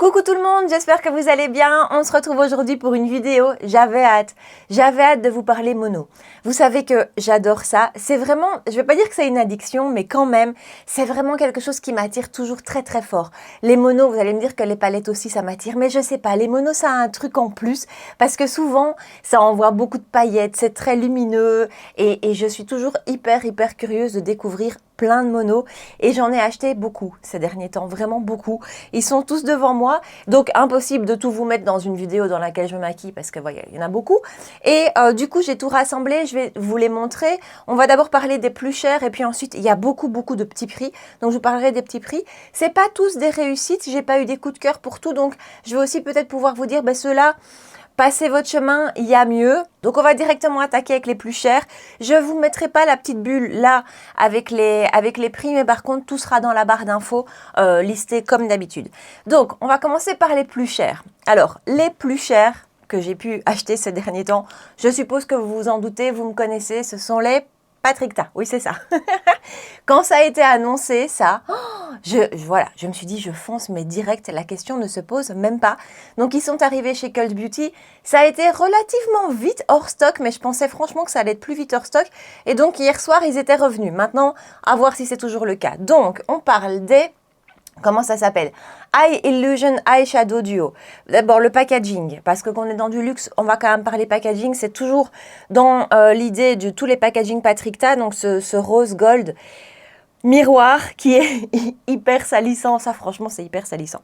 Coucou tout le monde, j'espère que vous allez bien. On se retrouve aujourd'hui pour une vidéo. J'avais hâte de vous parler mono. Vous savez que j'adore ça. C'est vraiment, je vais pas dire que c'est une addiction, mais quand même, c'est vraiment quelque chose qui m'attire toujours très très fort. Les monos, vous allez me dire que les palettes aussi ça m'attire, mais je sais pas, les monos ça a un truc en plus parce que souvent ça envoie beaucoup de paillettes, c'est très lumineux et je suis toujours hyper curieuse de découvrir plein de monos et j'en ai acheté beaucoup ces derniers temps, vraiment beaucoup. Ils sont tous devant moi, donc impossible de tout vous mettre dans une vidéo dans laquelle je me maquille parce que voyez, il y en a beaucoup. Et du coup, j'ai tout rassemblé, je vais vous les montrer. On va d'abord parler des plus chers et puis ensuite, il y a beaucoup de petits prix. Donc je vous parlerai des petits prix. C'est pas tous des réussites, j'ai pas eu des coups de cœur pour tout, donc je vais aussi peut-être pouvoir vous dire, ben ceux-là, passez votre chemin, il y a mieux. Donc on va directement attaquer avec les plus chers. Je vous mettrai pas la petite bulle là avec les prix, mais par contre tout sera dans la barre d'infos listé comme d'habitude. Donc on va commencer par les plus chers. Alors les plus chers que j'ai pu acheter ces derniers temps, je suppose que vous vous en doutez, vous me connaissez, ce sont les Patrickta, oui c'est ça. Quand ça a été annoncé, ça, voilà, je me suis dit je fonce mais direct, la question ne se pose même pas. Donc ils sont arrivés chez Cult Beauty, ça a été relativement vite hors stock, mais je pensais franchement que ça allait être plus vite hors stock. Et donc hier soir ils étaient revenus, maintenant à voir si c'est toujours le cas. Donc on parle des... Comment ça s'appelle? Eye Illusion Eyeshadow Duo. D'abord le packaging, parce que quand on est dans du luxe, on va quand même parler packaging. C'est toujours dans l'idée de tous les packaging Patrickta, donc ce rose gold miroir qui est hyper salissant. Ça franchement c'est hyper salissant.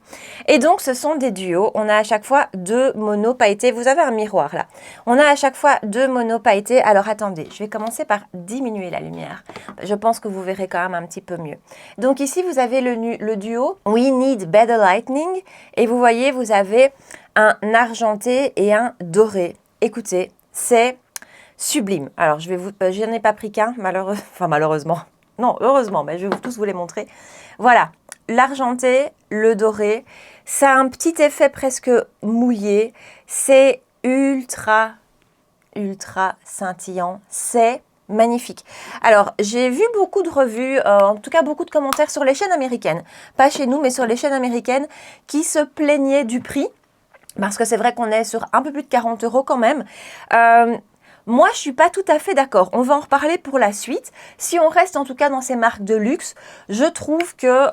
Et donc ce sont des duos. On a à chaque fois deux monos pailletés. Vous avez un miroir là. On a à chaque fois deux monos pailletés. Alors attendez, je vais commencer par diminuer la lumière. Je pense que vous verrez quand même un petit peu mieux. Donc ici vous avez le duo We Need Better Lightning. Et vous voyez vous avez un argenté et un doré. Écoutez, c'est sublime. Alors je n'en ai pas pris qu'un malheureusement. Non, heureusement, mais je vais tous vous les montrer. Voilà, l'argenté, le doré, ça a un petit effet presque mouillé. C'est ultra scintillant. C'est magnifique. Alors, j'ai vu beaucoup de revues, en tout cas beaucoup de commentaires sur les chaînes américaines. Pas chez nous, mais sur les chaînes américaines qui se plaignaient du prix. Parce que c'est vrai qu'on est sur un peu plus de 40 € quand même. Moi, je suis pas tout à fait d'accord. On va en reparler pour la suite. Si on reste en tout cas dans ces marques de luxe, je trouve que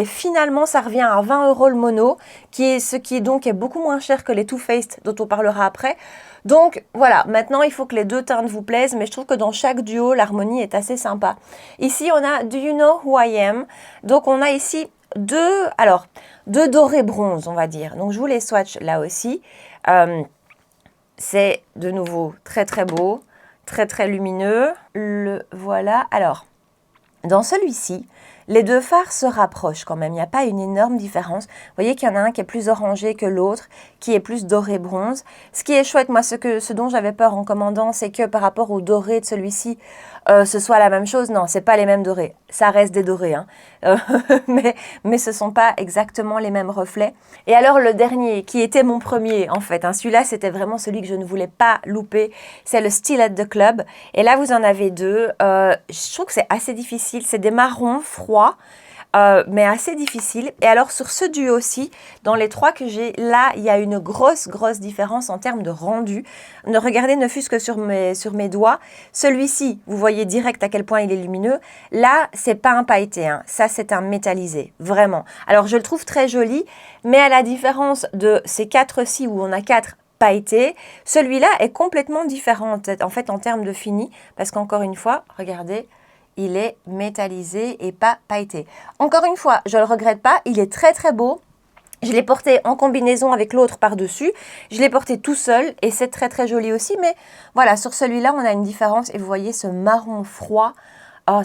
finalement, ça revient à 20 € le mono, ce qui donc est beaucoup moins cher que les Too Faced dont on parlera après. Donc voilà, maintenant il faut que les deux teintes vous plaisent, mais je trouve que dans chaque duo, l'harmonie est assez sympa. Ici, on a Do You Know Who I Am? Donc on a ici deux dorés bronze, on va dire. Donc je vous les swatch là aussi. C'est de nouveau très beau, très lumineux. Le voilà. Alors, dans celui-ci, les deux fards se rapprochent quand même. Il n'y a pas une énorme différence. Vous voyez qu'il y en a un qui est plus orangé que l'autre, qui est plus doré bronze. Ce qui est chouette, moi, ce dont j'avais peur en commandant, c'est que par rapport au doré de celui-ci, ce soit la même chose. Non, c'est pas les mêmes dorés. Ça reste des dorés, hein. Mais ce sont pas exactement les mêmes reflets. Et alors le dernier, qui était mon premier en fait, hein, celui-là c'était vraiment celui que je ne voulais pas louper, c'est le Still at the Club. Et là vous en avez deux. Je trouve que c'est assez difficile. C'est des marrons froids. Mais assez difficile. Et alors sur ce duo aussi, dans les trois que j'ai, là, il y a une grosse différence en termes de rendu. Regardez, ne fût-ce que sur mes doigts. Celui-ci, vous voyez direct à quel point il est lumineux. Là, c'est pas un pailleté, hein. Ça, c'est un métallisé, vraiment. Alors, je le trouve très joli, mais à la différence de ces quatre-ci où on a quatre pailletés, celui-là est complètement différent en fait en termes de fini, parce qu'encore une fois, regardez, il est métallisé et pas pailleté. Encore une fois, je ne le regrette pas, il est très beau. Je l'ai porté en combinaison avec l'autre par-dessus. Je l'ai porté tout seul et c'est très joli aussi. Mais voilà, sur celui-là, on a une différence. Et vous voyez ce marron froid. Oh,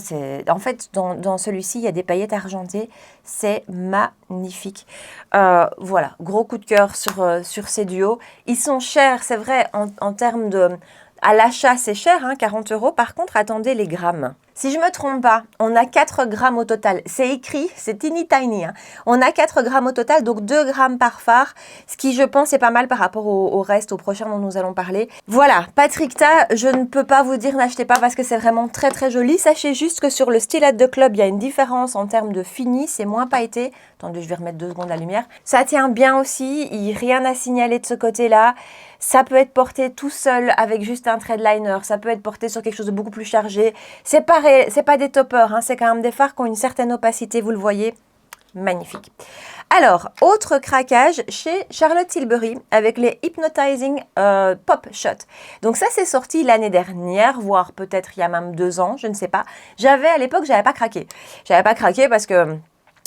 en fait, dans celui-ci, il y a des paillettes argentées. C'est magnifique. Voilà, gros coup de cœur sur ces duos. Ils sont chers, c'est vrai, en termes de... À l'achat, c'est cher, hein, 40 €. Par contre, attendez les grammes. Si je me trompe pas, on a 4 grammes au total. C'est écrit, c'est teeny tiny. Hein. On a 4 grammes au total, donc 2 grammes par fard, ce qui je pense est pas mal par rapport au reste, au prochain dont nous allons parler. Voilà, Patrickta, je ne peux pas vous dire n'achetez pas parce que c'est vraiment très très joli. Sachez juste que sur le stylet de club, il y a une différence en termes de fini, c'est moins pailleté. Attendez, je vais remettre 2 secondes la lumière. Ça tient bien aussi, il n'y a rien à signaler de ce côté-là. Ça peut être porté tout seul avec juste un thread liner. Ça peut être porté sur quelque chose de beaucoup plus chargé. C'est pareil, c'est pas des toppers, hein, c'est quand même des fards qui ont une certaine opacité, vous le voyez. Magnifique. Alors, autre craquage chez Charlotte Tilbury avec les Hypnotizing Pop Shot. Donc ça, c'est sorti l'année dernière, voire peut-être il y a même 2 ans, je ne sais pas. À l'époque, j'avais pas craqué. J'avais pas craqué parce que...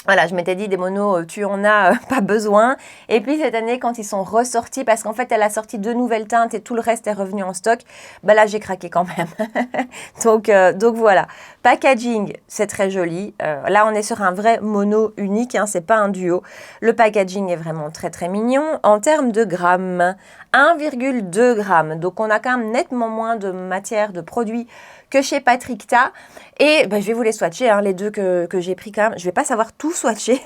Voilà, je m'étais dit, des monos, tu en as pas besoin. Et puis cette année, quand ils sont ressortis, parce qu'en fait, elle a sorti 2 nouvelles teintes et tout le reste est revenu en stock, bah là, j'ai craqué quand même. donc voilà. Packaging, c'est très joli. Là, on est sur un vrai mono unique, hein, c'est pas un duo. Le packaging est vraiment très très mignon. En termes de grammes, 1,2 grammes. Donc, on a quand même nettement moins de matière, de produits que chez Patrickta. Et je vais vous les swatcher, hein, les deux que j'ai pris quand même. Je ne vais pas savoir tout swatcher.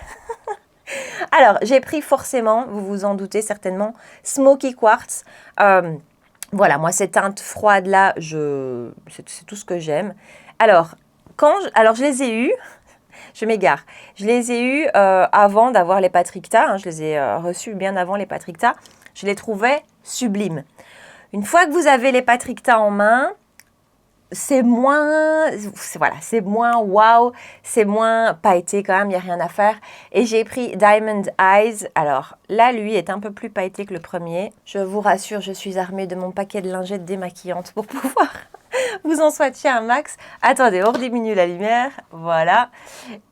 Alors, j'ai pris forcément, vous vous en doutez certainement, Smoky Quartz. Voilà, moi, ces teintes froides-là, c'est tout ce que j'aime. Alors, je les ai eues. Je m'égare. Je les ai eues avant d'avoir les Patrickta. Hein, je les ai reçus bien avant les Patrickta. Je les trouvais sublimes. Une fois que vous avez les Patrickta en main, c'est moins waouh, c'est moins pailleté quand même, il n'y a rien à faire. Et j'ai pris Diamond Eyes. Alors là, lui est un peu plus pailleté que le premier. Je vous rassure, je suis armée de mon paquet de lingettes démaquillantes pour pouvoir vous en swatcher un max. Attendez, on rediminue la lumière, voilà.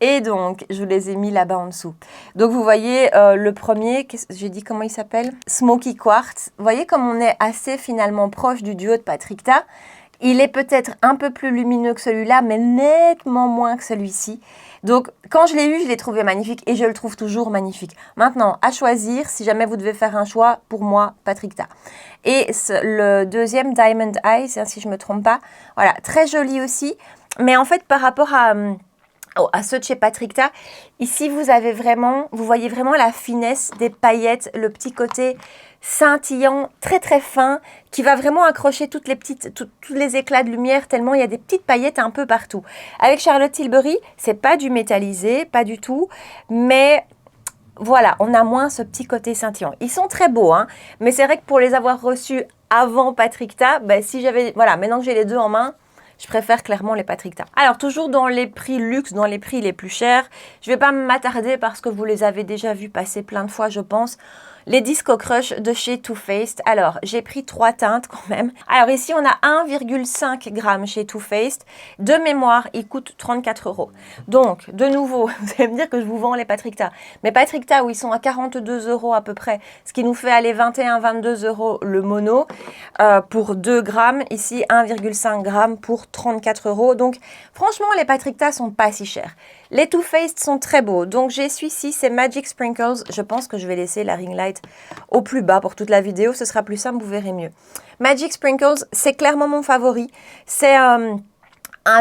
Et donc, je vous les ai mis là-bas en dessous. Donc, vous voyez, le premier, j'ai dit comment il s'appelle? Smoky Quartz. Vous voyez comme on est assez finalement proche du duo de Patrickta. Il est peut-être un peu plus lumineux que celui-là, mais nettement moins que celui-ci. Donc, quand je l'ai eu, je l'ai trouvé magnifique et je le trouve toujours magnifique. Maintenant, à choisir, si jamais vous devez faire un choix, pour moi, Patrickta. Et le deuxième, Diamond Eyes, hein, si je ne me trompe pas, voilà, très joli aussi. Mais en fait, par rapport à ceux de chez Patrickta, ici, vous voyez vraiment la finesse des paillettes, le petit côté scintillant, très très fin, qui va vraiment accrocher tous les éclats de lumière, tellement il y a des petites paillettes un peu partout. Avec Charlotte Tilbury, c'est pas du métallisé, pas du tout, mais voilà, on a moins ce petit côté scintillant. Ils sont très beaux, hein, mais c'est vrai que pour les avoir reçus avant Patrickta, maintenant que j'ai les deux en main, je préfère clairement les Patrickta. Alors, toujours dans les prix luxe, dans les prix les plus chers, je ne vais pas m'attarder parce que vous les avez déjà vus passer plein de fois, je pense. Les Disco Crush de chez Too Faced. Alors, j'ai pris 3 teintes quand même. Alors ici, on a 1,5 g chez Too Faced. De mémoire, il coûte 34 €. Donc, de nouveau, vous allez me dire que je vous vends les Patrickta. Mais Patrickta, où ils sont à 42 € à peu près, ce qui nous fait aller 21-22 € le mono pour 2 grammes. Ici, 1,5 g pour 34 €. Donc, franchement, les Patrickta sont pas si chers. Les Too Faced sont très beaux. Donc, j'ai celui-ci, c'est Magic Sprinkles. Je pense que je vais laisser la ring light au plus bas pour toute la vidéo. Ce sera plus simple, vous verrez mieux. Magic Sprinkles, c'est clairement mon favori. C'est un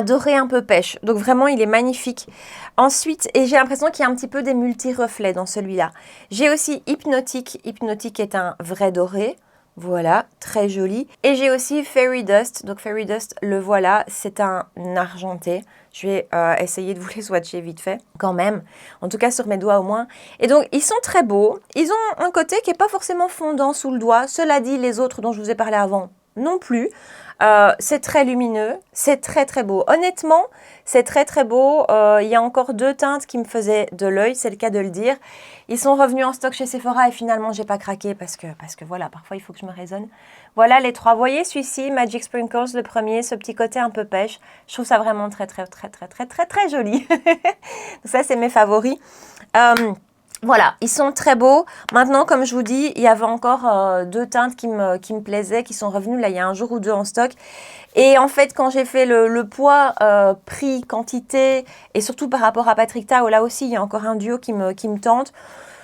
doré un peu pêche. Donc, vraiment, il est magnifique. Ensuite, et j'ai l'impression qu'il y a un petit peu des multi-reflets dans celui-là. J'ai aussi Hypnotic. Hypnotic est un vrai doré. Voilà, très joli. Et j'ai aussi Fairy Dust. Donc Fairy Dust, le voilà, c'est un argenté. Je vais essayer de vous les swatcher vite fait, quand même. En tout cas, sur mes doigts au moins. Et donc, ils sont très beaux. Ils ont un côté qui n'est pas forcément fondant sous le doigt. Cela dit, les autres dont je vous ai parlé avant, non plus. C'est très lumineux, c'est très très beau. Honnêtement, c'est très très beau. Il y a encore 2 teintes qui me faisaient de l'œil, c'est le cas de le dire. Ils sont revenus en stock chez Sephora et finalement, j'ai pas craqué parce que voilà, parfois il faut que je me raisonne. Voilà les 3. Vous voyez celui-ci, Magic Sprinkles, le premier, ce petit côté un peu pêche. Je trouve ça vraiment très très très très très très très joli. Ça, c'est mes favoris. Voilà, ils sont très beaux. Maintenant, comme je vous dis, il y avait encore 2 teintes qui me plaisaient, qui sont revenues là il y a un jour ou 2 en stock. Et en fait, quand j'ai fait le poids, prix, quantité, et surtout par rapport à Patrickta, où là aussi il y a encore un duo qui me tente,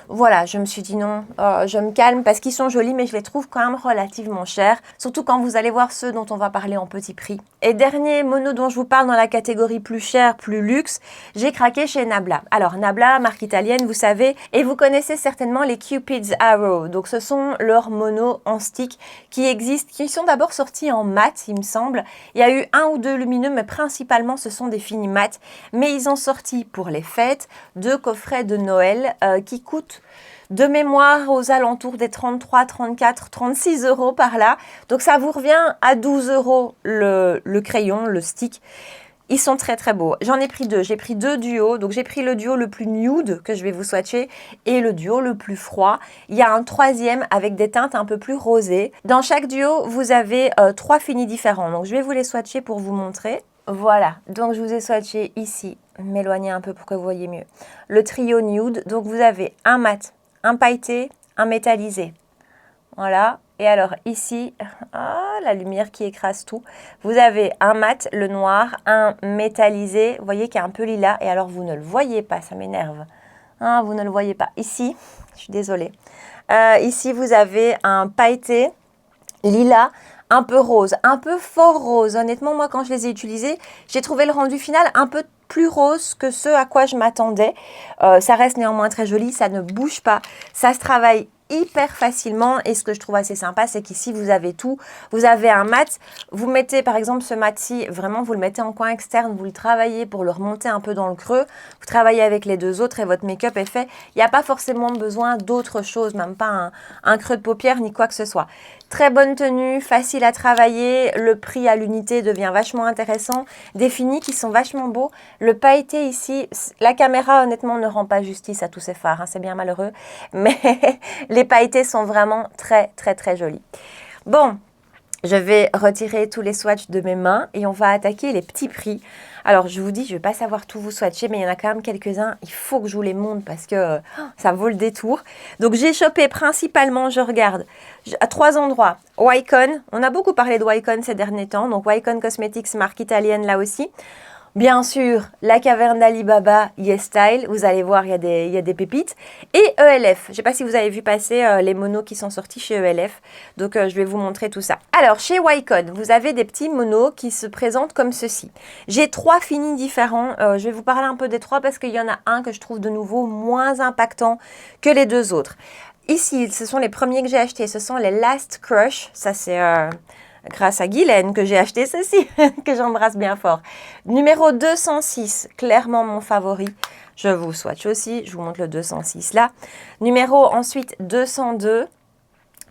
Voilà, je me suis dit non, je me calme parce qu'ils sont jolis, mais je les trouve quand même relativement chers. Surtout quand vous allez voir ceux dont on va parler en petit prix. Et dernier mono dont je vous parle dans la catégorie plus cher, plus luxe, j'ai craqué chez Nabla. Alors Nabla, marque italienne, vous savez, et vous connaissez certainement les Cupid's Arrow. Donc ce sont leurs monos en stick qui existent, qui sont d'abord sortis en mat, il me semble. Il y a eu un ou deux lumineux, mais principalement ce sont des fini mat. Mais ils ont sorti pour les fêtes 2 coffrets de Noël qui coûtent de mémoire aux alentours des 33, 34, 36 euros par là. Donc ça vous revient à 12 euros le crayon, le stick. Ils sont très très beaux. J'en ai pris 2. J'ai pris 2 duos. Donc j'ai pris le duo le plus nude que je vais vous swatcher et le duo le plus froid. Il y a un troisième avec des teintes un peu plus rosées. Dans chaque duo, vous avez 3 finis différents. Donc je vais vous les swatcher pour vous montrer. Voilà, donc je vous ai swatché ici, m'éloigner un peu pour que vous voyez mieux. Le trio nude, donc vous avez un mat, un pailleté, un métallisé. Voilà, et alors ici, la lumière qui écrase tout. Vous avez un mat, le noir, un métallisé, vous voyez qu'il y a un peu lilas, et alors vous ne le voyez pas, ça m'énerve. Vous ne le voyez pas. Ici, je suis désolée. Ici, vous avez un pailleté, lilas, un peu rose, un peu fort rose. Honnêtement, moi, quand je les ai utilisés, j'ai trouvé le rendu final un peu plus rose que ce à quoi je m'attendais. Ça reste néanmoins très joli, ça ne bouge pas, ça se travaille hyper facilement et ce que je trouve assez sympa, c'est qu'ici vous avez tout. Vous avez un mat, vous mettez par exemple ce mat-ci, vraiment vous le mettez en coin externe, vous le travaillez pour le remonter un peu dans le creux, vous travaillez avec les 2 autres et votre make-up est fait. Il n'y a pas forcément besoin d'autre chose, même pas un creux de paupière ni quoi que ce soit. Très bonne tenue, facile à travailler, le prix à l'unité devient vachement intéressant, des finis qui sont vachement beaux. Le pailleté ici, la caméra honnêtement ne rend pas justice à tous ces fards, c'est bien malheureux, mais les pailletés sont vraiment très très très jolis. Bon, je vais retirer tous les swatchs de mes mains et on va attaquer les petits prix. Alors, je vous dis, je ne vais pas savoir tout vous swatcher, mais il y en a quand même quelques-uns. Il faut que je vous les montre parce que ça vaut le détour. Donc, j'ai chopé principalement, je regarde, à 3 endroits. Wycon, on a beaucoup parlé de Wycon ces derniers temps. Donc, Wycon Cosmetics, marque italienne là aussi. Bien sûr, la caverne d'Alibaba, YesStyle, vous allez voir, il y a des pépites. Et ELF, je ne sais pas si vous avez vu passer les monos qui sont sortis chez ELF. Donc, je vais vous montrer tout ça. Alors, chez Wycon, vous avez des petits monos qui se présentent comme ceci. J'ai 3 finis différents. Je vais vous parler un peu des 3 parce qu'il y en a un que je trouve de nouveau moins impactant que les 2 autres. Ici, ce sont les premiers que j'ai achetés. Ce sont les Last Crush. Ça, c'est... grâce à Guylaine que j'ai acheté ceci, que j'embrasse bien fort. Numéro 206, clairement mon favori. Je vous swatch aussi, je vous montre le 206 là. Numéro ensuite 202.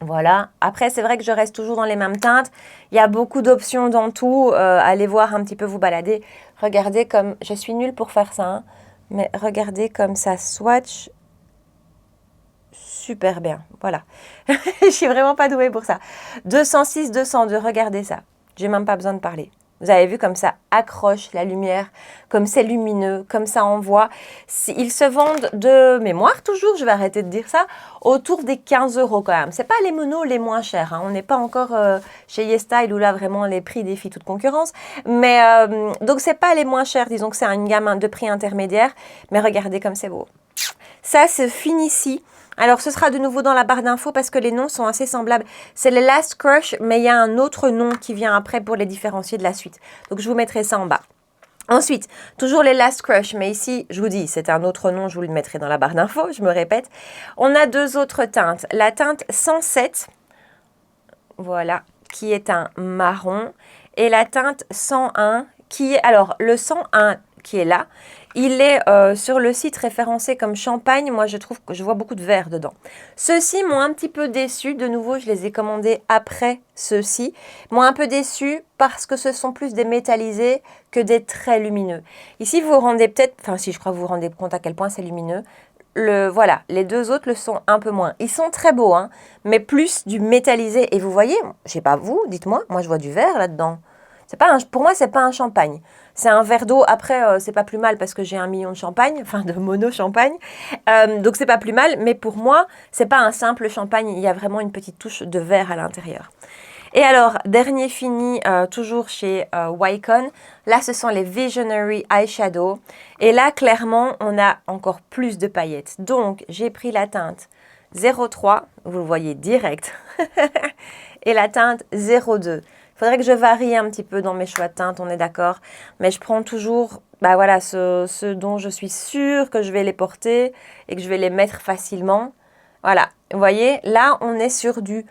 Voilà. Après, c'est vrai que je reste toujours dans les mêmes teintes. Il y a beaucoup d'options dans tout. Allez voir un petit peu, vous balader. Regardez comme... Je suis nulle pour faire ça, hein, mais regardez comme ça swatch super bien. Voilà. Je suis vraiment pas douée pour ça. 206, 202, regardez ça. J'ai même pas besoin de parler. Vous avez vu comme ça accroche la lumière, comme c'est lumineux, comme ça envoie. Ils se vendent de mémoire toujours, je vais arrêter de dire ça, autour des 15 euros quand même. C'est pas les monos les moins chers, hein. On n'est pas encore chez YesStyle où là vraiment les prix défient toute concurrence. Mais donc c'est pas les moins chers, disons que c'est une gamme de prix intermédiaire. Mais regardez comme c'est beau. Ça se finit ici. Alors, ce sera de nouveau dans la barre d'infos parce que les noms sont assez semblables. C'est les Last Crush, mais il y a un autre nom qui vient après pour les différencier de la suite. Donc, je vous mettrai ça en bas. Ensuite, toujours les Last Crush, mais ici, je vous dis, c'est un autre nom, je vous le mettrai dans la barre d'infos, je me répète. On a 2 autres teintes. La teinte 107, voilà, qui est un marron, et la teinte 101, qui est, alors, le 101 qui est là, il est sur le site référencé comme champagne. Moi, je trouve que je vois beaucoup de vert dedans. Ceux-ci m'ont un petit peu déçu. De nouveau, je les ai commandés après ceux-ci. M'ont un peu déçu parce que ce sont plus des métallisés que des très lumineux. Ici, vous vous rendez peut-être... Enfin, si, je crois que vous vous rendez compte à quel point c'est lumineux. Voilà, les 2 autres le sont un peu moins. Ils sont très beaux, hein, mais plus du métallisé. Et vous voyez, je sais pas vous, dites-moi, moi, je vois du vert là-dedans. C'est pas pour moi, c'est pas un champagne. C'est un verre d'eau. Après, c'est pas plus mal parce que j'ai 1 million de champagne, enfin de mono champagne. Donc, c'est pas plus mal. Mais pour moi, c'est pas un simple champagne. Il y a vraiment une petite touche de vert à l'intérieur. Et alors, dernier fini, toujours chez Wycon. Là, ce sont les Visionary Eyeshadow. Et là, clairement, on a encore plus de paillettes. Donc, j'ai pris la teinte 03, vous le voyez direct, et la teinte 02. Il faudrait que je varie un petit peu dans mes choix de teinte, on est d'accord. Mais je prends toujours voilà, ce dont je suis sûre que je vais les porter et que je vais les mettre facilement. Voilà, vous voyez, là, on est sur du...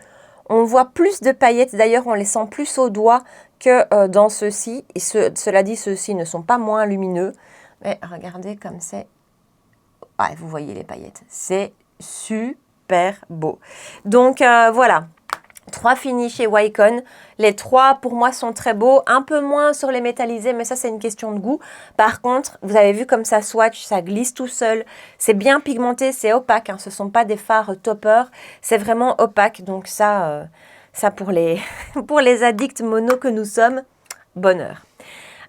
On voit plus de paillettes, d'ailleurs, on les sent plus au doigt que dans ceux-ci. Et cela dit, ceux-ci ne sont pas moins lumineux. Mais regardez comme c'est... Ah, vous voyez les paillettes. C'est super beau. Donc, voilà. 3 finis chez Wycon. Les 3 pour moi sont très beaux, un peu moins sur les métallisés, mais ça c'est une question de goût. Par contre, vous avez vu comme ça swatch, ça glisse tout seul. C'est bien pigmenté, c'est opaque, hein. Ce ne sont pas des fards toppers, c'est vraiment opaque. Donc ça pour les, pour les addicts mono que nous sommes, bonheur.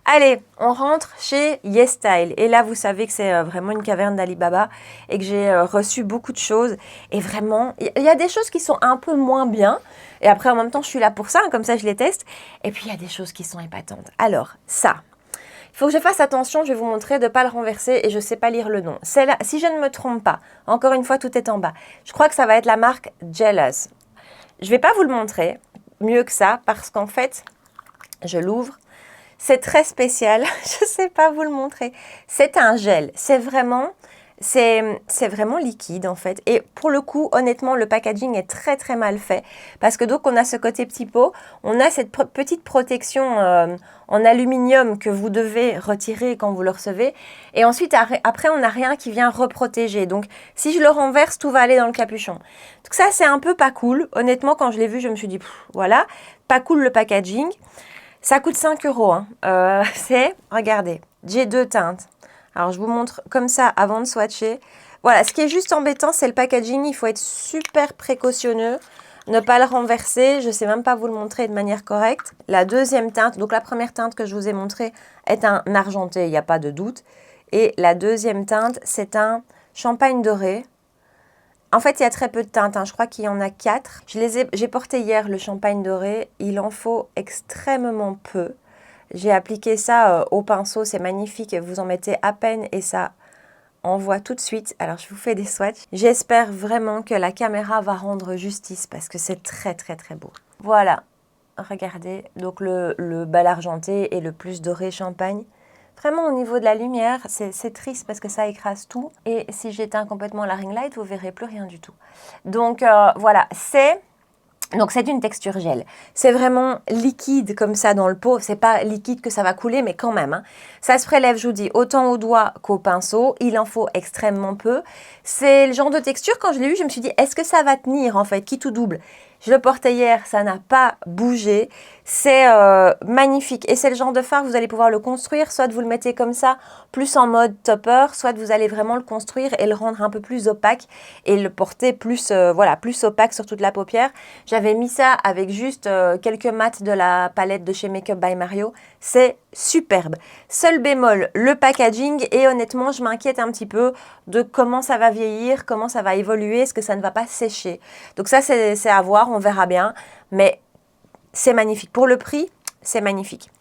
Allez, on rentre chez YesStyle. Et là, vous savez que c'est vraiment une caverne d'Alibaba et que j'ai reçu beaucoup de choses. Et vraiment, il y a des choses qui sont un peu moins bien. Et après, en même temps, je suis là pour ça, hein, comme ça, je les teste. Et puis, il y a des choses qui sont épatantes. Alors, ça, il faut que je fasse attention. Je vais vous montrer de ne pas le renverser et je ne sais pas lire le nom. Celle-là, si je ne me trompe pas, encore une fois, tout est en bas. Je crois que ça va être la marque Jealous. Je ne vais pas vous le montrer mieux que ça parce qu'en fait, je l'ouvre. C'est très spécial, je ne sais pas vous le montrer. C'est un gel, c'est vraiment liquide en fait. Et pour le coup, honnêtement, le packaging est très très mal fait. Parce que donc on a ce côté petit pot, on a cette petite protection en aluminium que vous devez retirer quand vous le recevez. Et ensuite, après, on n'a rien qui vient reprotéger. Donc si je le renverse, tout va aller dans le capuchon. Donc ça, c'est un peu pas cool. Honnêtement, quand je l'ai vu, je me suis dit, voilà, pas cool le packaging. Ça coûte 5 €. Hein. Regardez, j'ai 2 teintes. Alors, je vous montre comme ça avant de swatcher. Voilà, ce qui est juste embêtant, c'est le packaging. Il faut être super précautionneux, ne pas le renverser. Je ne sais même pas vous le montrer de manière correcte. La deuxième teinte, donc la première teinte que je vous ai montrée est un argenté, il n'y a pas de doute. Et la deuxième teinte, c'est un champagne doré. En fait, il y a très peu de teintes, hein. Je crois qu'il y en a 4. J'ai porté hier le champagne doré. Il en faut extrêmement peu. J'ai appliqué ça au pinceau. C'est magnifique. Vous en mettez à peine et ça envoie tout de suite. Alors, je vous fais des swatchs. J'espère vraiment que la caméra va rendre justice parce que c'est très, très, très beau. Voilà. Regardez. Donc, le bal argenté et le plus doré champagne. Vraiment, au niveau de la lumière, c'est triste parce que ça écrase tout. Et si j'éteins complètement la ring light, vous ne verrez plus rien du tout. Donc, voilà, c'est une texture gel. C'est vraiment liquide comme ça dans le pot. C'est pas liquide que ça va couler, mais quand même. Hein. Ça se prélève, je vous dis, autant au doigt qu'au pinceau. Il en faut extrêmement peu. C'est le genre de texture, quand je l'ai eu, je me suis dit, est-ce que ça va tenir en fait, qui tout double? Je le portais hier, ça n'a pas bougé. C'est magnifique. Et c'est le genre de fard, vous allez pouvoir le construire. Soit vous le mettez comme ça, plus en mode topper. Soit vous allez vraiment le construire et le rendre un peu plus opaque. Et le porter plus, plus opaque sur toute la paupière. J'avais mis ça avec juste quelques mats de la palette de chez Makeup by Mario. C'est superbe. Seul bémol, le packaging. Et honnêtement, je m'inquiète un petit peu de comment ça va vieillir, comment ça va évoluer. Est-ce que ça ne va pas sécher? Donc ça, c'est à voir. On verra bien, mais c'est magnifique. Pour le prix, c'est magnifique.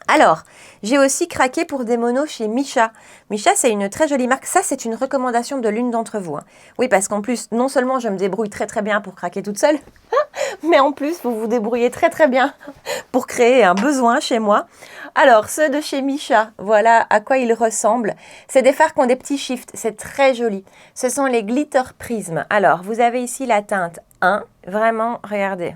Alors, j'ai aussi craqué pour des monos chez Missha. Missha, c'est une très jolie marque. Ça, c'est une recommandation de l'une d'entre vous. Hein. Oui, parce qu'en plus, non seulement je me débrouille très très bien pour craquer toute seule, mais en plus, vous vous débrouillez très très bien pour créer un besoin chez moi. Alors, ceux de chez Missha, voilà à quoi ils ressemblent. C'est des fards qui ont des petits shifts. C'est très joli. Ce sont les Glitter Prism. Alors, vous avez ici la teinte 1. Vraiment, regardez.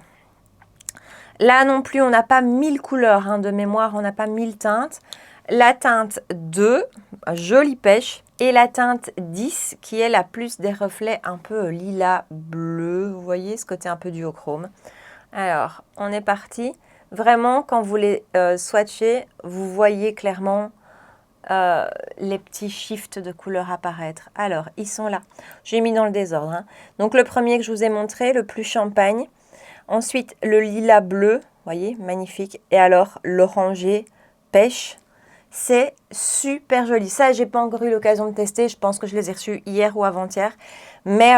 Là non plus, on n'a pas 1000 couleurs hein, de mémoire, on n'a pas 1000 teintes. La teinte 2, jolie pêche. Et la teinte 10, qui est la plus des reflets un peu lilas bleu. Vous voyez ce côté un peu duochrome. Alors, on est parti. Vraiment, quand vous les swatchez, vous voyez clairement les petits shifts de couleurs apparaître. Alors, ils sont là. J'ai mis dans le désordre. Hein. Donc, le premier que je vous ai montré, le plus champagne. Ensuite, le lilas bleu, vous voyez, magnifique. Et alors, l'orangé pêche. C'est super joli. Ça, j'ai pas encore eu l'occasion de tester. Je pense que je les ai reçus hier ou avant-hier. Mais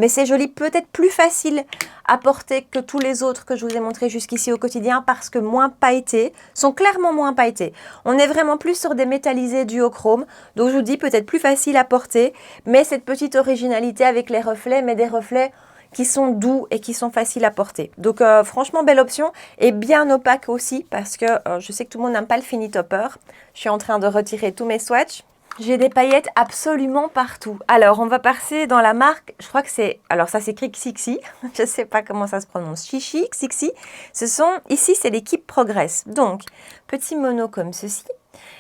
c'est joli, peut-être plus facile à porter que tous les autres que je vous ai montrés jusqu'ici au quotidien parce que moins pailletés, sont clairement moins pailletés. On est vraiment plus sur des métallisés duochrome. Donc, je vous dis peut-être plus facile à porter. Mais cette petite originalité avec les reflets, mais des reflets qui sont doux et qui sont faciles à porter. Donc franchement, belle option et bien opaque aussi parce que je sais que tout le monde n'aime pas le fini topper. Je suis en train de retirer tous mes swatchs. J'ai des paillettes absolument partout. Alors, on va passer dans la marque, je crois que c'est, alors ça s'écrit Xixi, je ne sais pas comment ça se prononce, Chichi, Xixi. Ici, c'est l'équipe Progress. Donc, petit mono comme ceci.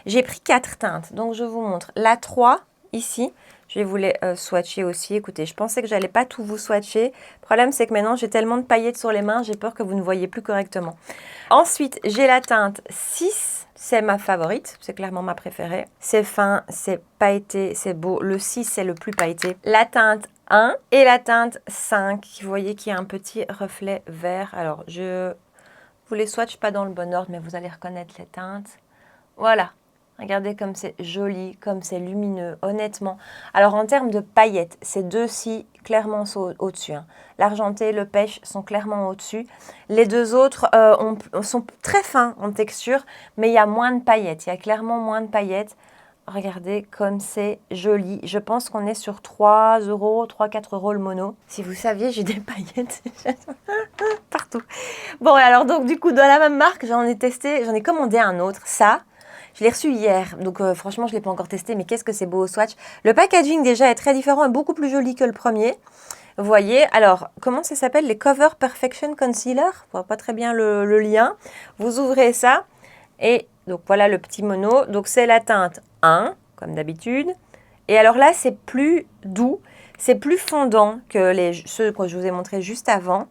J'ai pris 4 teintes, donc je vous montre la 3 ici. Je vais vous les swatcher aussi. Écoutez, je pensais que j'allais pas tout vous swatcher. Le problème, c'est que maintenant, j'ai tellement de paillettes sur les mains, j'ai peur que vous ne voyez plus correctement. Ensuite, j'ai la teinte 6. C'est ma favorite. C'est clairement ma préférée. C'est fin, c'est pailleté, c'est beau. Le 6, c'est le plus pailleté. La teinte 1 et la teinte 5. Vous voyez qu'il y a un petit reflet vert. Alors, je vous les swatch pas dans le bon ordre, mais vous allez reconnaître les teintes. Voilà. Regardez comme c'est joli, comme c'est lumineux, honnêtement. Alors, en termes de paillettes, ces deux-ci, clairement, sont au-dessus. Hein. L'argenté, le pêche sont clairement au-dessus. Les deux autres sont très fins en texture, mais il y a moins de paillettes. Il y a clairement moins de paillettes. Regardez comme c'est joli. Je pense qu'on est sur 3 €, 3-4 € le mono. Si vous saviez, j'ai des paillettes partout. Bon, alors donc, du coup, dans la même marque, j'en ai commandé un autre. Ça, je l'ai reçu hier, donc franchement, je ne l'ai pas encore testé, mais qu'est-ce que c'est beau au swatch. Le packaging déjà est très différent et beaucoup plus joli que le premier. Vous voyez, alors, comment ça s'appelle? Les Cover Perfection Concealer. Je vois pas très bien le lien. Vous ouvrez ça et donc voilà le petit mono. Donc c'est la teinte 1, comme d'habitude. Et alors là, c'est plus doux, c'est plus fondant que ceux que je vous ai montrés juste avant.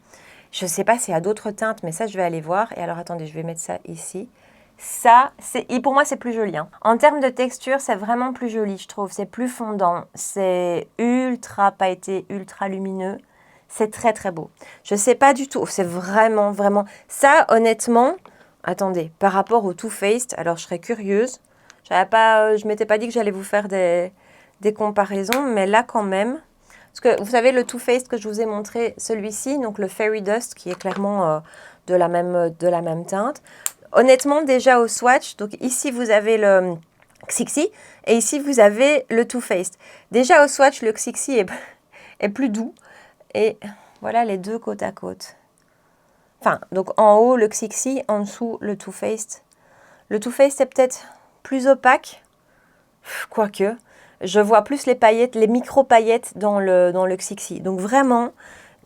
Je ne sais pas s'il y a d'autres teintes, mais ça, je vais aller voir. Et alors, attendez, je vais mettre ça ici. Ça, pour moi, c'est plus joli. Hein. En termes de texture, c'est vraiment plus joli, je trouve. C'est plus fondant. C'est ultra pailleté, ultra lumineux. C'est très, très beau. Je ne sais pas du tout. C'est vraiment, vraiment... Ça, honnêtement, attendez, par rapport au Too Faced, alors je serais curieuse. Je ne m'étais pas dit que j'allais vous faire des comparaisons, mais là, quand même... Parce que, vous savez, le Too Faced que je vous ai montré, celui-ci, donc le Fairy Dust, qui est clairement de la même teinte... Honnêtement, déjà au swatch, donc ici vous avez le Xixi et ici vous avez le Too Faced. Déjà au swatch, le Xixi est plus doux et voilà les deux côte à côte. Enfin, donc en haut le Xixi, en dessous le Too Faced. Le Too Faced est peut-être plus opaque, quoique. Je vois plus les paillettes, les micro-paillettes dans le Xixi. Donc vraiment...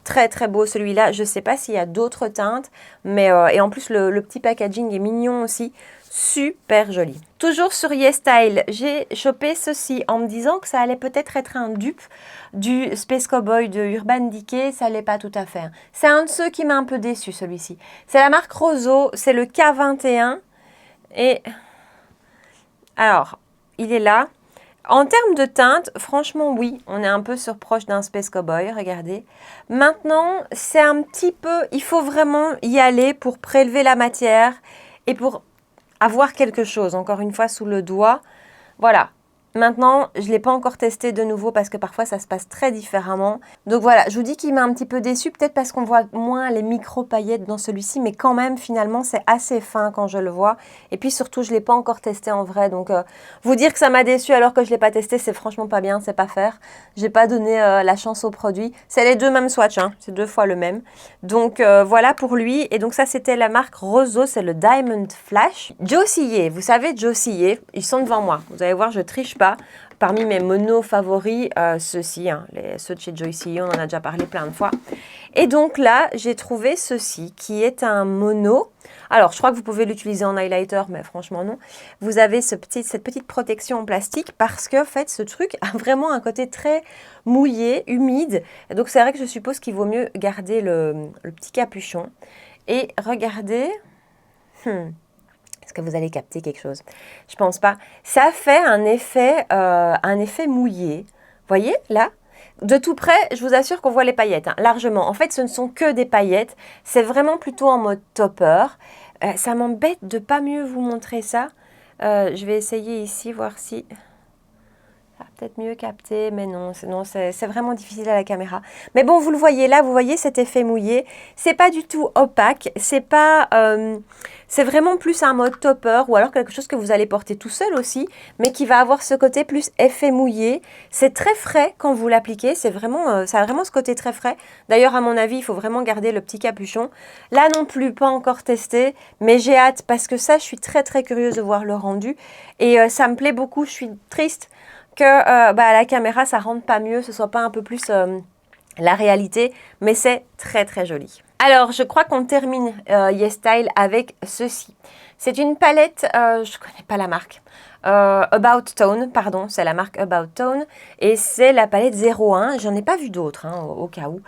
Très très beau celui-là, je ne sais pas s'il y a d'autres teintes, mais et en plus le petit packaging est mignon aussi, super joli. Toujours sur YesStyle, j'ai chopé ceci en me disant que ça allait peut-être être un dupe du Space Cowboy de Urban Decay, ça l'est pas tout à fait. C'est un de ceux qui m'a un peu déçu celui-ci. C'est la marque Roseau, c'est le K21 et alors il est là. En termes de teinte, franchement, oui, on est un peu proche d'un Space Cowboy, regardez. Maintenant, c'est un petit peu, il faut vraiment y aller pour prélever la matière et pour avoir quelque chose, encore une fois, sous le doigt. Voilà. Maintenant, je ne l'ai pas encore testé de nouveau parce que parfois ça se passe très différemment. Donc voilà, je vous dis qu'il m'a un petit peu déçu, peut-être parce qu'on voit moins les micro-paillettes dans celui-ci, mais quand même, finalement, c'est assez fin quand je le vois. Et puis surtout, je ne l'ai pas encore testé en vrai, donc vous dire que ça m'a déçu alors que je ne l'ai pas testé, c'est franchement pas bien, c'est pas faire. Je n'ai pas donné la chance au produit. C'est les deux mêmes swatchs, hein, c'est 2 fois le même. Donc voilà pour lui. Et donc ça, c'était la marque Roseau, c'est le Diamond Flash. Josie, vous savez, Josie, ils sont devant moi. Vous allez voir, je triche pas. Parmi mes monos favoris, ceux-ci, hein, ceux de chez Josie, on en a déjà parlé plein de fois. Et donc là, j'ai trouvé ceci qui est un mono. Alors, je crois que vous pouvez l'utiliser en highlighter, mais franchement non. Vous avez cette petite protection en plastique parce que, en fait, ce truc a vraiment un côté très mouillé, humide. Et donc, c'est vrai que je suppose qu'il vaut mieux garder le petit capuchon. Et regardez... Est-ce que vous allez capter quelque chose? Je pense pas. Ça fait un effet mouillé. Vous voyez, là? De tout près, je vous assure qu'on voit les paillettes, hein, largement. En fait, ce ne sont que des paillettes. C'est vraiment plutôt en mode topper. Ça m'embête de pas mieux vous montrer ça. Je vais essayer ici, voir si... ça va peut-être mieux capter, mais non, c'est vraiment difficile à la caméra. Mais bon, vous le voyez là, vous voyez cet effet mouillé. C'est pas du tout opaque, c'est pas... c'est vraiment plus un mode topper ou alors quelque chose que vous allez porter tout seul aussi, mais qui va avoir ce côté plus effet mouillé. C'est très frais quand vous l'appliquez, c'est vraiment, ça a vraiment ce côté très frais. D'ailleurs, à mon avis, il faut vraiment garder le petit capuchon. Là non plus, pas encore testé, mais j'ai hâte parce que ça, je suis très très curieuse de voir le rendu. Et ça me plaît beaucoup, je suis triste que à la caméra, ça rende pas mieux, ce soit pas un peu plus la réalité, mais c'est très très joli. Alors, je crois qu'on termine YesStyle avec ceci. C'est une palette, je connais pas la marque, About Tone, pardon, c'est la marque About Tone, et c'est la palette 01, j'en ai pas vu d'autres, hein, au cas où.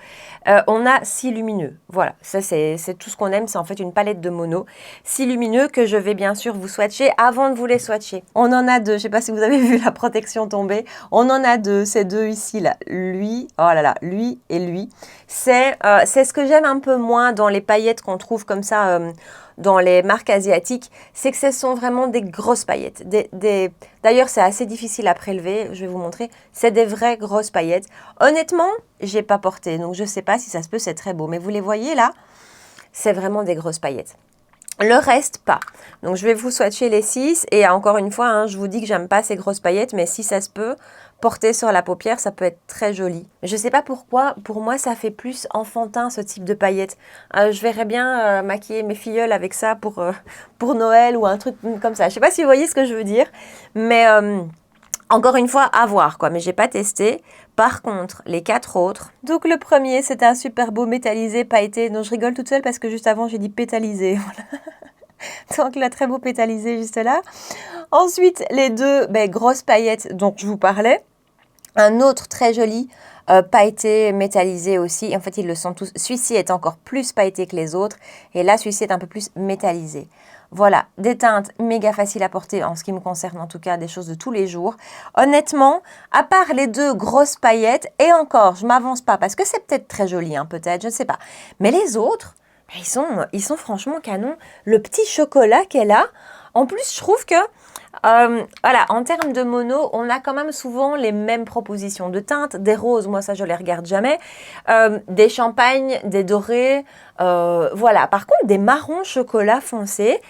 On a 6 lumineux, voilà, ça c'est tout ce qu'on aime, c'est en fait une palette de mono. 6 lumineux que je vais bien sûr vous swatcher avant de vous les swatcher. On en a deux, je sais pas si vous avez vu la protection tomber, on en a deux, ces deux ici, là, lui, oh là là, lui et lui. C'est ce que j'aime un peu moins dans les paillettes qu'on trouve comme ça dans les marques asiatiques, c'est que ce sont vraiment des grosses paillettes. D'ailleurs, c'est assez difficile à prélever, je vais vous montrer. C'est des vraies grosses paillettes. Honnêtement, j'ai pas porté, donc je sais pas si ça se peut, c'est très beau. Mais vous les voyez là, c'est vraiment des grosses paillettes. Le reste, pas. Donc, je vais vous swatcher les 6. Et encore une fois, hein, je vous dis que j'aime pas ces grosses paillettes, mais si ça se peut, porter sur la paupière, ça peut être très joli. Je sais pas pourquoi, pour moi, ça fait plus enfantin, ce type de paillettes. Je verrais bien maquiller mes filleuls avec ça pour Noël ou un truc comme ça. Je sais pas si vous voyez ce que je veux dire, mais... encore une fois, à voir quoi, mais j'ai pas testé. Par contre, les 4 autres. Donc le premier, c'est un super beau métallisé pailleté. Non, je rigole toute seule parce que juste avant, j'ai dit pétalisé. Voilà. Donc le très beau pétalisé juste là. Ensuite, les deux grosses paillettes dont je vous parlais. Un autre très joli pailleté métallisé aussi. En fait, ils le sont tous. Celui-ci est encore plus pailleté que les autres. Et là, celui-ci est un peu plus métallisé. Voilà, des teintes méga faciles à porter en ce qui me concerne, en tout cas des choses de tous les jours. Honnêtement, à part les deux grosses paillettes, et encore, je m'avance pas parce que c'est peut-être très joli, hein, peut-être, je ne sais pas. Mais les autres, ils sont franchement canons. Le petit chocolat qu'elle a, en plus, je trouve que voilà, en termes de mono, on a quand même souvent les mêmes propositions de teintes. Des roses, moi ça je les regarde jamais. Des champagnes, des dorés. Voilà, par contre des marrons chocolat foncé,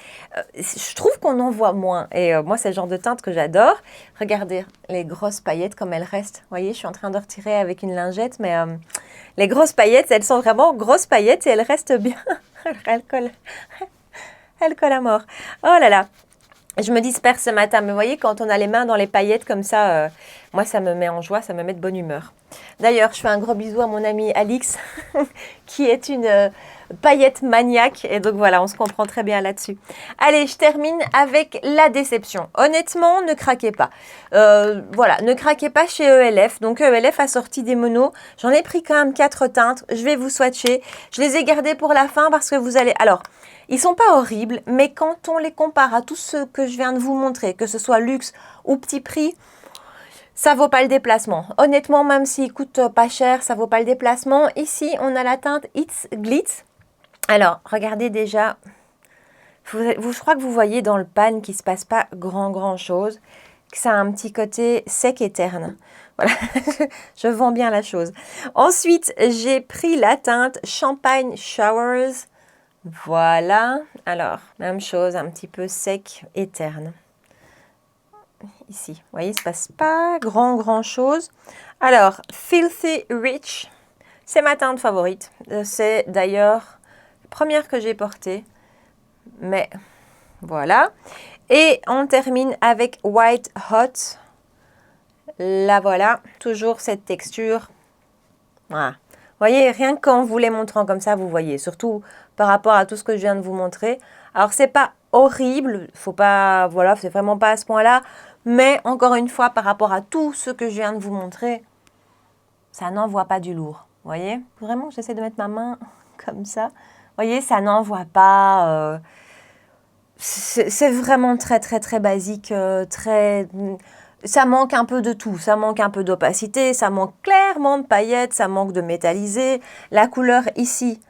je trouve qu'on en voit moins. Et moi c'est le genre de teinte que j'adore. Regardez les grosses paillettes comme elles restent. Vous voyez, je suis en train de retirer avec une lingette, mais les grosses paillettes, elles sont vraiment grosses paillettes et elles restent bien. elles collent à mort. Oh là là. Je me disperse ce matin, mais vous voyez, quand on a les mains dans les paillettes comme ça, moi, ça me met en joie, ça me met de bonne humeur. D'ailleurs, je fais un gros bisou à mon amie Alix, qui est une paillette maniaque. Et donc voilà, on se comprend très bien là-dessus. Allez, je termine avec la déception. Honnêtement, ne craquez pas. Voilà, ne craquez pas chez ELF. Donc ELF a sorti des monos. J'en ai pris quand même 4 teintes. Je vais vous swatcher. Je les ai gardées pour la fin parce que vous allez... Alors, ils sont pas horribles, mais quand on les compare à tous ceux que je viens de vous montrer, que ce soit luxe ou petit prix, ça vaut pas le déplacement. Honnêtement, même s'ils coûtent pas cher, ça vaut pas le déplacement. Ici, on a la teinte It's Glitz. Alors, regardez déjà. Je crois que vous voyez dans le pan qu'il se passe pas grand chose, que ça a un petit côté sec et terne. Voilà, je vends bien la chose. Ensuite, j'ai pris la teinte Champagne Showers. Voilà, alors, même chose, un petit peu sec et terne. Ici, vous voyez, il ne se passe pas grand chose. Alors, Filthy Rich, c'est ma teinte favorite. C'est d'ailleurs la première que j'ai portée. Mais voilà. Et on termine avec White Hot. Là, voilà, toujours cette texture. Voilà. Vous voyez, rien qu'en vous les montrant comme ça, vous voyez, surtout par rapport à tout ce que je viens de vous montrer. Alors, c'est pas horrible, faut pas, voilà, c'est vraiment pas à ce point-là, mais encore une fois, par rapport à tout ce que je viens de vous montrer, ça n'envoie pas du lourd, vous voyez. Vraiment, j'essaie de mettre ma main comme ça. Vous voyez, ça n'envoie pas, c'est vraiment très basique, très... Ça manque un peu de tout, ça manque un peu d'opacité, ça manque clairement de paillettes, ça manque de métallisé. La couleur ici,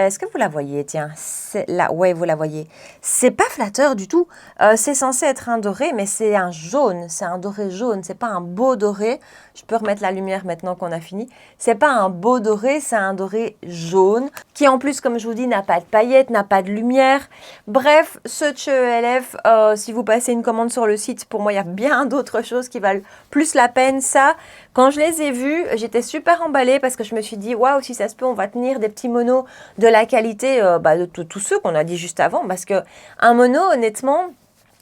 Est-ce que vous la voyez? Tiens, c'est là, ouais, vous la voyez. C'est pas flatteur du tout. C'est censé être un doré, mais c'est un jaune. C'est un doré jaune. C'est pas un beau doré. Je peux remettre la lumière maintenant qu'on a fini. C'est pas un beau doré, c'est un doré jaune qui en plus, comme je vous dis, n'a pas de paillettes, n'a pas de lumière. Bref, ce CheELF, si vous passez une commande sur le site, pour moi, il y a bien d'autres choses qui valent plus la peine. Ça, quand je les ai vus, j'étais super emballée parce que je me suis dit, waouh, si ça se peut, on va tenir des petits monos de la qualité de tous ceux qu'on a dit juste avant. Parce que un mono, honnêtement,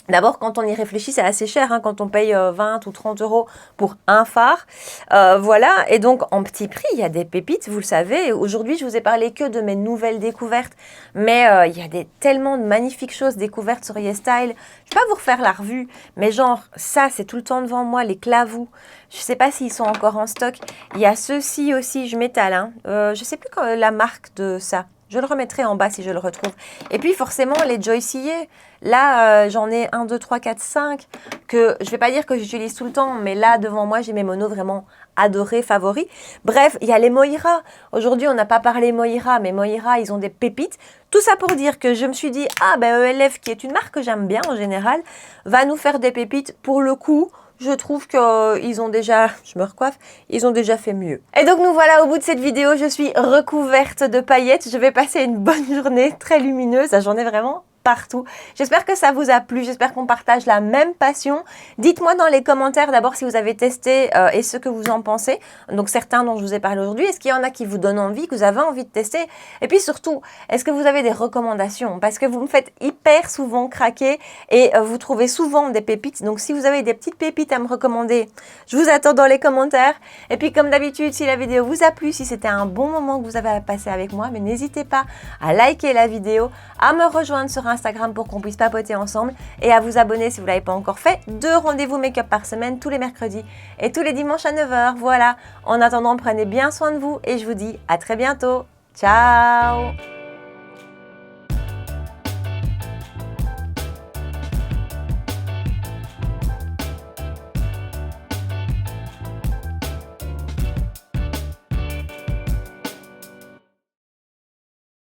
d'abord, quand on y réfléchit, c'est assez cher, hein, quand on paye 20 ou 30 euros pour un phare. Voilà, et donc en petit prix, il y a des pépites, vous le savez. Aujourd'hui, je vous ai parlé que de mes nouvelles découvertes, mais il y a tellement de magnifiques choses découvertes sur YesStyle. Je ne vais pas vous refaire la revue, mais genre, ça, c'est tout le temps devant moi, les clavous. Je ne sais pas s'ils sont encore en stock. Il y a ceux-ci aussi, je m'étale. Hein. Je ne sais plus la marque de ça. Je le remettrai en bas si je le retrouve. Et puis forcément, les joystiers. Là, j'en ai 1, 2, 3, 4, 5 que je ne vais pas dire que j'utilise tout le temps, mais là, devant moi, j'ai mes monos vraiment adorés, favoris. Bref, il y a les Moira. Aujourd'hui, on n'a pas parlé Moira, mais Moira, ils ont des pépites. Tout ça pour dire que je me suis dit, ah ben ELF, qui est une marque que j'aime bien en général, va nous faire des pépites pour le coup. Je trouve qu'ils ont déjà, je me recoiffe, ils ont déjà fait mieux. Et donc nous voilà au bout de cette vidéo, je suis recouverte de paillettes. Je vais passer une bonne journée très lumineuse, la journée vraiment partout. J'espère que ça vous a plu, j'espère qu'on partage la même passion. Dites-moi dans les commentaires d'abord si vous avez testé et ce que vous en pensez. Donc certains dont je vous ai parlé aujourd'hui, est-ce qu'il y en a qui vous donnent envie, que vous avez envie de tester? Et puis surtout, est-ce que vous avez des recommandations? Parce que vous me faites hyper souvent craquer et vous trouvez souvent des pépites. Donc si vous avez des petites pépites à me recommander, je vous attends dans les commentaires. Et puis comme d'habitude, si la vidéo vous a plu, si c'était un bon moment que vous avez passé avec moi, mais n'hésitez pas à liker la vidéo, à me rejoindre sur Instagram pour qu'on puisse papoter ensemble et à vous abonner si vous ne l'avez pas encore fait. 2 rendez-vous make-up par semaine, tous les mercredis et tous les dimanches à 9 h. Voilà, en attendant, prenez bien soin de vous et je vous dis à très bientôt. Ciao!